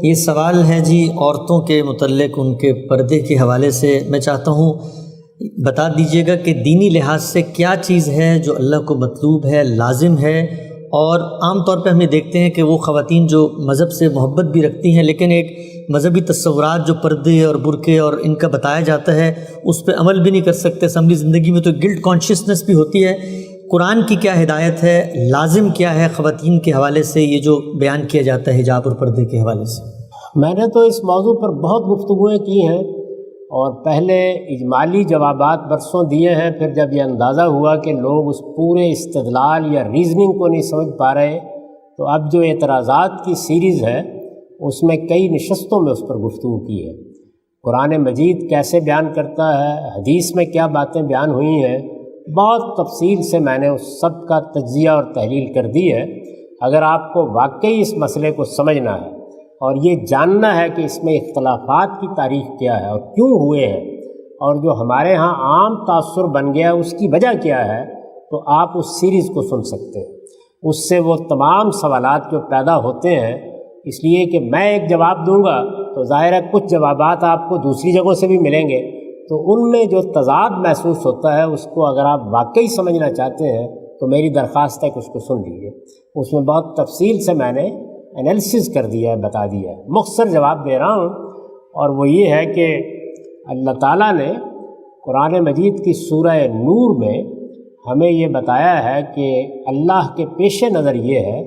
یہ سوال ہے جی عورتوں کے متعلق ان کے پردے کے حوالے سے۔ میں چاہتا ہوں بتا دیجیے گا کہ دینی لحاظ سے کیا چیز ہے جو اللہ کو مطلوب ہے، لازم ہے، اور عام طور پہ ہم یہ دیکھتے ہیں کہ وہ خواتین جو مذہب سے محبت بھی رکھتی ہیں لیکن ایک مذہبی تصورات جو پردے اور برقعے اور ان کا بتایا جاتا ہے اس پہ عمل بھی نہیں کر سکتے۔ عملی زندگی میں تو گلٹ کانشیسنس بھی ہوتی ہے۔ قرآن کی کیا ہدایت ہے، لازم کیا ہے خواتین کے حوالے سے یہ جو بیان کیا جاتا ہے حجاب اور پردے کے حوالے سے؟ میں نے تو اس موضوع پر بہت گفتگویں کی ہیں اور پہلے اجمالی جوابات برسوں دیے ہیں، پھر جب یہ اندازہ ہوا کہ لوگ اس پورے استدلال یا ریزننگ کو نہیں سمجھ پا رہے تو اب جو اعتراضات کی سیریز ہے اس میں کئی نشستوں میں اس پر گفتگو کی ہے۔ قرآن مجید کیسے بیان کرتا ہے، حدیث میں کیا باتیں بیان ہوئی ہیں، بہت تفصیل سے میں نے اس سب کا تجزیہ اور تحلیل کر دی ہے۔ اگر آپ کو واقعی اس مسئلے کو سمجھنا ہے اور یہ جاننا ہے کہ اس میں اختلافات کی تاریخ کیا ہے اور کیوں ہوئے ہیں، اور جو ہمارے ہاں عام تاثر بن گیا اس کی وجہ کیا ہے، تو آپ اس سیریز کو سن سکتے ہیں۔ اس سے وہ تمام سوالات جو پیدا ہوتے ہیں، اس لیے کہ میں ایک جواب دوں گا تو ظاہر ہے کچھ جوابات آپ کو دوسری جگہوں سے بھی ملیں گے، تو ان میں جو تضاد محسوس ہوتا ہے اس کو اگر آپ واقعی سمجھنا چاہتے ہیں تو میری درخواست ہے کہ اس کو سن لیجیے۔ اس میں بہت تفصیل سے میں نے انالیسز کر دیا ہے، بتا دیا ہے۔ مختصر جواب دے رہا ہوں، اور وہ یہ ہے کہ اللہ تعالیٰ نے قرآن مجید کی سورہ نور میں ہمیں یہ بتایا ہے کہ اللہ کے پیش نظر یہ ہے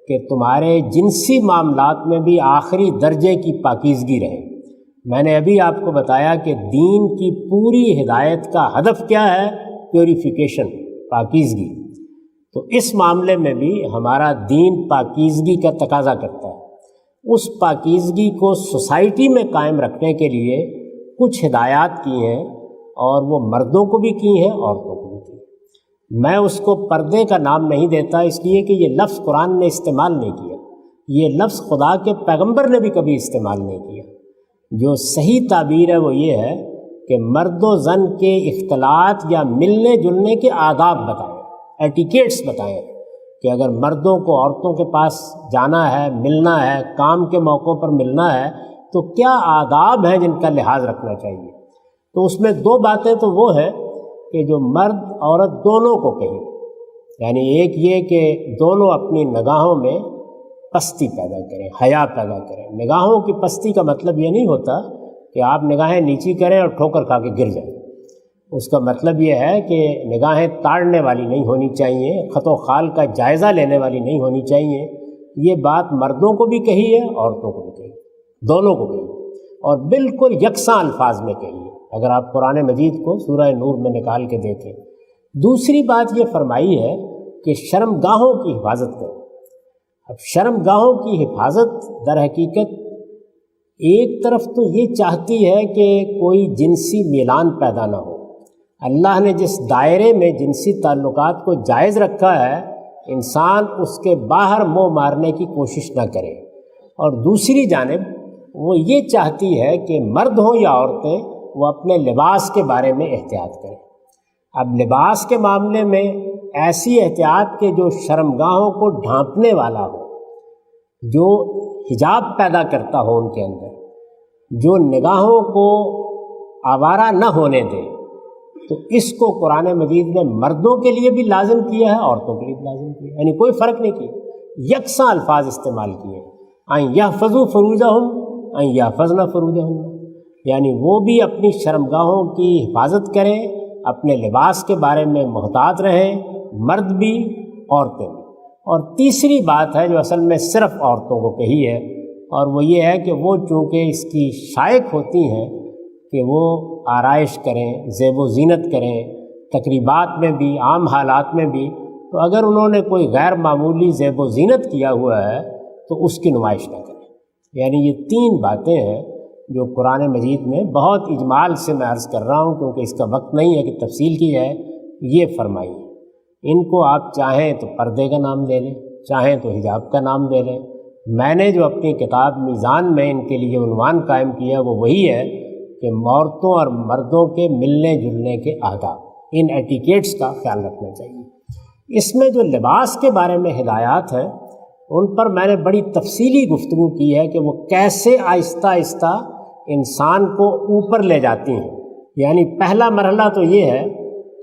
کہ تمہارے جنسی معاملات میں بھی آخری درجے کی پاکیزگی رہے۔ میں نے ابھی آپ کو بتایا کہ دین کی پوری ہدایت کا ہدف کیا ہے، پیوریفیکیشن، پاکیزگی۔ تو اس معاملے میں بھی ہمارا دین پاکیزگی کا تقاضا کرتا ہے۔ اس پاکیزگی کو سوسائٹی میں قائم رکھنے کے لیے کچھ ہدایات کی ہیں، اور وہ مردوں کو بھی کی ہیں، عورتوں کو بھی کی ہیں۔ میں اس کو پردے کا نام نہیں دیتا اس لیے کہ یہ لفظ قرآن نے استعمال نہیں کیا، یہ لفظ خدا کے پیغمبر نے بھی کبھی استعمال نہیں کیا۔ جو صحیح تعبیر ہے وہ یہ ہے کہ مرد و زن کے اختلاط یا ملنے جلنے کے آداب بتائیں، ایٹیکیٹس بتائیں، کہ اگر مردوں کو عورتوں کے پاس جانا ہے، ملنا ہے، کام کے موقعوں پر ملنا ہے تو کیا آداب ہیں جن کا لحاظ رکھنا چاہیے۔ تو اس میں دو باتیں تو وہ ہے کہ جو مرد عورت دونوں کو کہیں، یعنی ایک یہ کہ دونوں اپنی نگاہوں میں پستی پیدا کریں، حیا پیدا کریں۔ نگاہوں کی پستی کا مطلب یہ نہیں ہوتا کہ آپ نگاہیں نیچی کریں اور ٹھوکر کھا کے گر جائیں۔ اس کا مطلب یہ ہے کہ نگاہیں تاڑنے والی نہیں ہونی چاہیے، خط و خال کا جائزہ لینے والی نہیں ہونی چاہیے۔ یہ بات مردوں کو بھی کہی ہے، عورتوں کو بھی کہی ہے، دونوں کو کہی ہے، اور بالکل یکساں الفاظ میں کہی ہے اگر آپ قرآن مجید کو سورہ نور میں نکال کے دیکھیں۔ دوسری بات یہ فرمائی ہے کہ شرم گاہوں کی حفاظت کریں۔ اب شرم گاہوں کی حفاظت در حقیقت ایک طرف تو یہ چاہتی ہے کہ کوئی جنسی میلان پیدا نہ ہو۔ اللہ نے جس دائرے میں جنسی تعلقات کو جائز رکھا ہے، انسان اس کے باہر منہ مارنے کی کوشش نہ کرے۔ اور دوسری جانب وہ یہ چاہتی ہے کہ مرد ہوں یا عورتیں وہ اپنے لباس کے بارے میں احتیاط کریں۔ اب لباس کے معاملے میں ایسی احتیاط کہ جو شرمگاہوں کو ڈھانپنے والا ہو، جو حجاب پیدا کرتا ہو ان کے اندر، جو نگاہوں کو آوارہ نہ ہونے دے، تو اس کو قرآن مجید نے مردوں کے لیے بھی لازم کیا ہے، عورتوں کے لیے بھی لازم کیا ہے، یعنی کوئی فرق نہیں کیا، یکساں الفاظ استعمال کیے۔ ان یحفظوا فروجہم ان یحفظن فروجہن، یعنی وہ بھی اپنی شرمگاہوں کی حفاظت کریں، اپنے لباس کے بارے میں محتاط رہیں، مرد بھی عورتیں بھی۔ اور تیسری بات ہے جو اصل میں صرف عورتوں کو کہی ہے، اور وہ یہ ہے کہ وہ چونکہ اس کی شائق ہوتی ہیں کہ وہ آرائش کریں، زیب و زینت کریں، تقریبات میں بھی، عام حالات میں بھی، تو اگر انہوں نے کوئی غیر معمولی زیب و زینت کیا ہوا ہے تو اس کی نمائش نہ کریں۔ یعنی یہ تین باتیں ہیں جو قرآن مجید میں بہت اجمال سے میں عرض کر رہا ہوں کیونکہ اس کا وقت نہیں ہے کہ تفصیل کی جائے، یہ فرمائی ہے۔ ان کو آپ چاہیں تو پردے کا نام دے لیں، چاہیں تو حجاب کا نام دے لیں۔ میں نے جو اپنی کتاب میزان میں ان کے لیے عنوان قائم کیا وہ وہی ہے کہ عورتوں اور مردوں کے ملنے جلنے کے آداب، ان ایٹیکیٹس کا خیال رکھنا چاہیے۔ اس میں جو لباس کے بارے میں ہدایات ہیں ان پر میں نے بڑی تفصیلی گفتگو کی ہے کہ وہ کیسے آہستہ آہستہ انسان کو اوپر لے جاتی ہیں۔ یعنی پہلا مرحلہ تو یہ ہے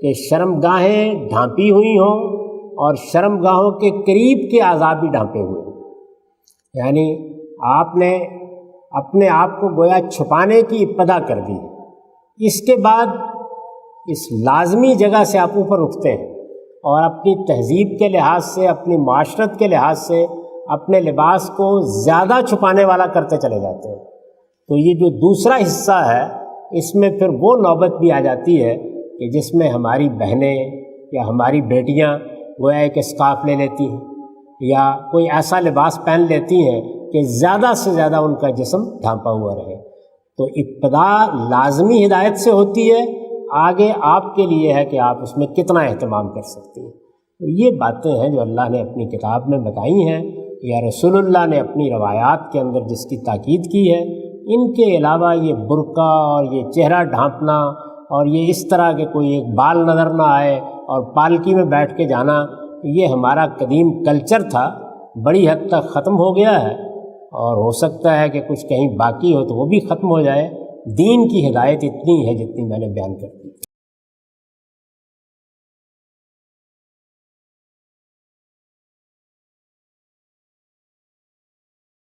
کہ شرمگاہیں ڈھانپی ہوئی ہوں اور شرمگاہوں کے قریب کے اعضاء بھی ڈھانپے ہوئے ہوں، یعنی آپ نے اپنے آپ کو گویا چھپانے کی ابتدا کر دی۔ اس کے بعد اس لازمی جگہ سے آپ اوپر اٹھتے ہیں اور اپنی تہذیب کے لحاظ سے، اپنی معاشرت کے لحاظ سے اپنے لباس کو زیادہ چھپانے والا کرتے چلے جاتے ہیں۔ تو یہ جو دوسرا حصہ ہے، اس میں پھر وہ نوبت بھی آ جاتی ہے کہ جس میں ہماری بہنیں یا ہماری بیٹیاں گویا ایک اسکارف لے لیتی ہیں یا کوئی ایسا لباس پہن لیتی ہیں کہ زیادہ سے زیادہ ان کا جسم ڈھانپا ہوا رہے۔ تو ابتدا لازمی ہدایت سے ہوتی ہے، آگے آپ کے لیے ہے کہ آپ اس میں کتنا اہتمام کر سکتے ہیں۔ تو یہ باتیں ہیں جو اللہ نے اپنی کتاب میں بتائی ہیں یا رسول اللہ نے اپنی روایات کے اندر جس کی تاکید کی ہے۔ ان کے علاوہ یہ برقع اور یہ چہرہ ڈھانپنا اور یہ اس طرح کے کوئی ایک بال نظر نہ آئے اور پالکی میں بیٹھ کے جانا، یہ ہمارا قدیم کلچر تھا، بڑی حد تک ختم ہو گیا ہے، اور ہو سکتا ہے کہ کچھ کہیں باقی ہو تو وہ بھی ختم ہو جائے۔ دین کی ہدایت اتنی ہے جتنی میں نے بیان کر دی۔